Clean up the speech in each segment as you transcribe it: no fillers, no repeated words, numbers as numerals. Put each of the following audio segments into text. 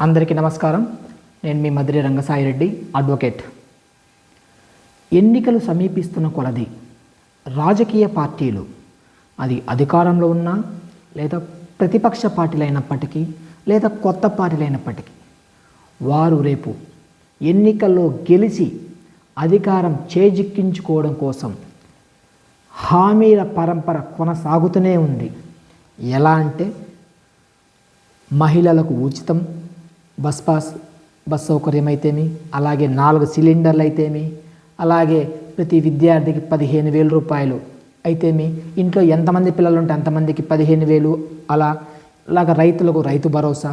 అందరికీ నమస్కారం. నేను మీ మద్రి రంగసాయి రెడ్డి, అడ్వకేట్. ఎన్నికలు సమీపిస్తున్న కొలది రాజకీయ పార్టీలు, అది అధికారంలో ఉన్నా లేదా ప్రతిపక్ష పార్టీలైనప్పటికీ లేదా కొత్త పార్టీలైనప్పటికీ, వారు రేపు ఎన్నికల్లో గెలిచి అధికారం చేజిక్కించుకోవడం కోసం హామీల పరంపర కొనసాగుతూనే ఉంది. ఎలా అంటే మహిళలకు ఉచితం బస్ సౌకర్యం అయితేమి, అలాగే 4 సిలిండర్లు అయితేమి, అలాగే ప్రతి విద్యార్థికి 15,000 రూపాయలు అయితేమి, ఇంట్లో ఎంతమంది పిల్లలు ఉంటే అంతమందికి 15,000, అలాగ రైతులకు రైతు భరోసా,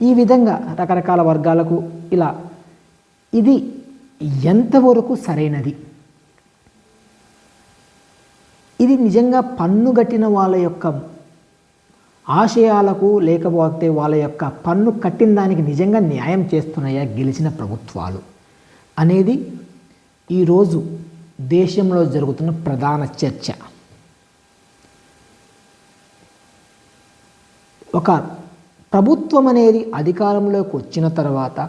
ఈ విధంగా రకరకాల వర్గాలకు ఇలా. ఇది ఎంతవరకు సరైనది? ఇది నిజంగా పన్ను కట్టిన వాళ్ళ యొక్క ఆశయాలకు లేకపోతే వాళ్ళ యొక్క పన్ను కట్టిన దానికి నిజంగా న్యాయం చేస్తున్నాయా గెలిచిన ప్రభుత్వాలు అనేది ఈరోజు దేశంలో జరుగుతున్న ప్రధాన చర్చ. ఒక ప్రభుత్వం అనేది అధికారంలోకి వచ్చిన తర్వాత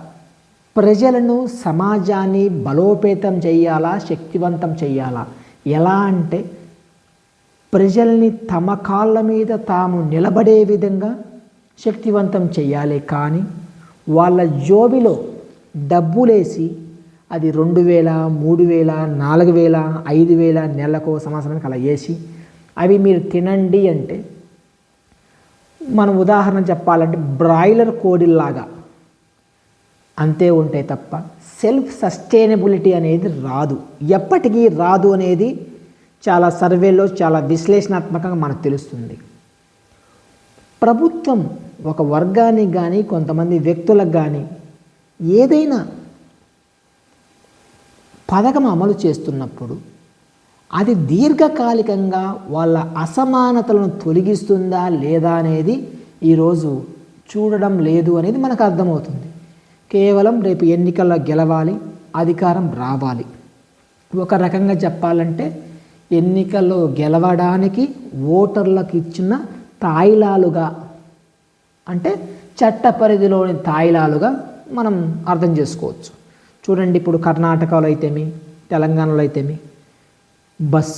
ప్రజలను, సమాజాన్ని బలోపేతం చేయాలా, శక్తివంతం చేయాలా? ఎలా అంటే ప్రజల్ని తమ కాళ్ళ మీద తాము నిలబడే విధంగా శక్తివంతం చేయాలి. కానీ వాళ్ళ జోబిలో డబ్బులేసి అది 2,000, 3,000, 4,000, 5,000 నెలకో సంవత్సరానికి అలా వేసి అవి మీరు తినండి అంటే, మనం ఉదాహరణ చెప్పాలంటే బ్రాయిలర్ కోడిల్లాగా అంతే ఉంటాయి తప్ప సెల్ఫ్ సస్టైనబిలిటీ అనేది రాదు, ఎప్పటికీ రాదు అనేది చాలా సర్వేలో చాలా విశ్లేషణాత్మకంగా మనకు తెలుస్తుంది. ప్రభుత్వం ఒక వర్గానికి కానీ కొంతమంది వ్యక్తులకు కానీ ఏదైనా పథకం అమలు చేస్తున్నప్పుడు అది దీర్ఘకాలికంగా వాళ్ళ అసమానతలను తొలగిస్తుందా లేదా అనేది ఈరోజు చూడడం లేదు అనేది మనకు అర్థమవుతుంది. కేవలం రేపు ఎన్నికల్లో గెలవాలి, అధికారం రావాలి. ఒక రకంగా చెప్పాలంటే ఎన్నికల్లో గెలవడానికి ఓటర్లకు ఇచ్చిన తాయిలాలుగా, అంటే చట్ట పరిధిలోని తాయిలాలుగా మనం అర్థం చేసుకోవచ్చు. చూడండి, ఇప్పుడు కర్ణాటకలో అయితేమి, తెలంగాణలో అయితేమి బస్,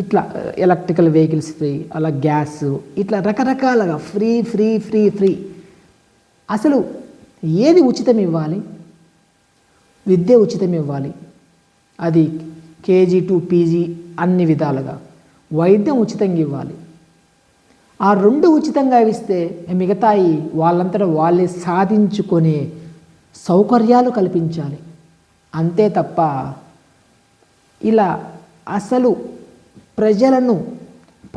ఇట్లా ఎలక్ట్రికల్ వెహికల్స్ ఫ్రీ, అలా గ్యాస్, ఇట్లా రకరకాలుగా ఫ్రీ ఫ్రీ ఫ్రీ ఫ్రీ. అసలు ఏది ఉచితం ఇవ్వాలి? విద్య ఉచితం ఇవ్వాలి, అది KG to PG అన్ని విధాలుగా. వైద్యం ఉచితంగా ఇవ్వాలి. ఆ 2 ఉచితంగా ఇస్తే మిగతాయి వాళ్ళంతటా వాళ్ళే సాధించుకునే సౌకర్యాలు కల్పించాలి. అంతే తప్ప ఇలా అసలు ప్రజలను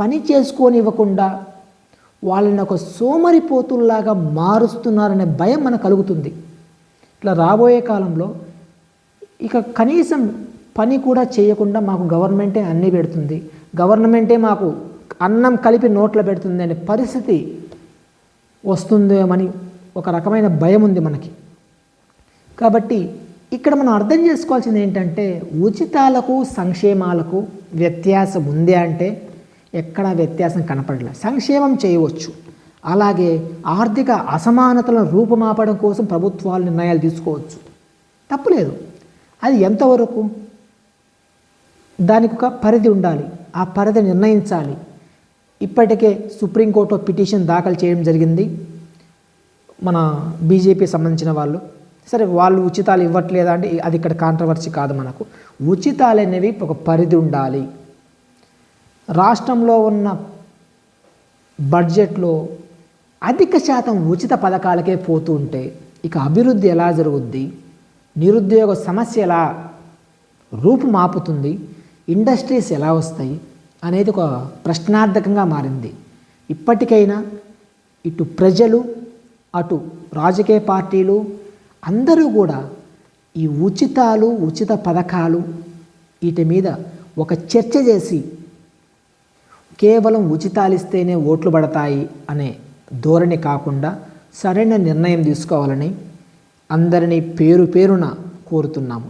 పని చేసుకోనివ్వకుండా వాళ్ళని ఒక సోమరిపోతుల్లాగా మారుస్తున్నారనే భయం మనకు కలుగుతుంది. ఇట్లా రాబోయే కాలంలో ఇక కనీసం పని కూడా చేయకుండా మాకు గవర్నమెంటే అన్నీ పెడుతుంది, గవర్నమెంటే మాకు అన్నం కలిపి నోట్లో పెడుతుంది అనే పరిస్థితి వస్తుందేమని ఒక రకమైన భయం ఉంది మనకి. కాబట్టి ఇక్కడ మనం అర్థం చేసుకోవాల్సింది ఏంటంటే, ఉచితాలకు సంక్షేమాలకు వ్యత్యాసం ఉంది అంటే ఎక్కడా వ్యత్యాసం కనపడలేదు. సంక్షేమం చేయవచ్చు, అలాగే ఆర్థిక అసమానతలను రూపుమాపడం కోసం ప్రభుత్వాలు నిర్ణయాలు తీసుకోవచ్చు, తప్పులేదు. అది ఎంతవరకు? దానికి ఒక పరిధి ఉండాలి, ఆ పరిధి నిర్ణయించాలి. ఇప్పటికే సుప్రీంకోర్టులో పిటిషన్ దాఖలు చేయడం జరిగింది మన బీజేపీ సంబంధించిన వాళ్ళు. సరే, వాళ్ళు ఉచితాలు ఇవ్వట్లేదా అంటే అది ఇక్కడ కాంట్రవర్సీ కాదు. మనకు ఉచితాలు అనేవి ఒక పరిధి ఉండాలి. రాష్ట్రంలో ఉన్న బడ్జెట్లో అధిక శాతం ఉచిత పథకాలకే పోతూ ఉంటే ఇక అభివృద్ధి ఎలా జరుగుద్ది? నిరుద్యోగ సమస్య ఎలా రూపుమాపుతుంది? ఇండస్ట్రీస్ ఎలా వస్తాయి అనేది ఒక ప్రశ్నార్థకంగా మారింది. ఇప్పటికైనా ఇటు ప్రజలు, అటు రాజకీయ పార్టీలు అందరూ కూడా ఈ ఉచితాలు, ఉచిత పథకాలు వీటి మీద ఒక చర్చ చేసి కేవలం ఉచితాలు ఇస్తేనే ఓట్లు పడతాయి అనే ధోరణి కాకుండా సరైన నిర్ణయం తీసుకోవాలని అందరినీ పేరు పేరున కోరుతున్నాము.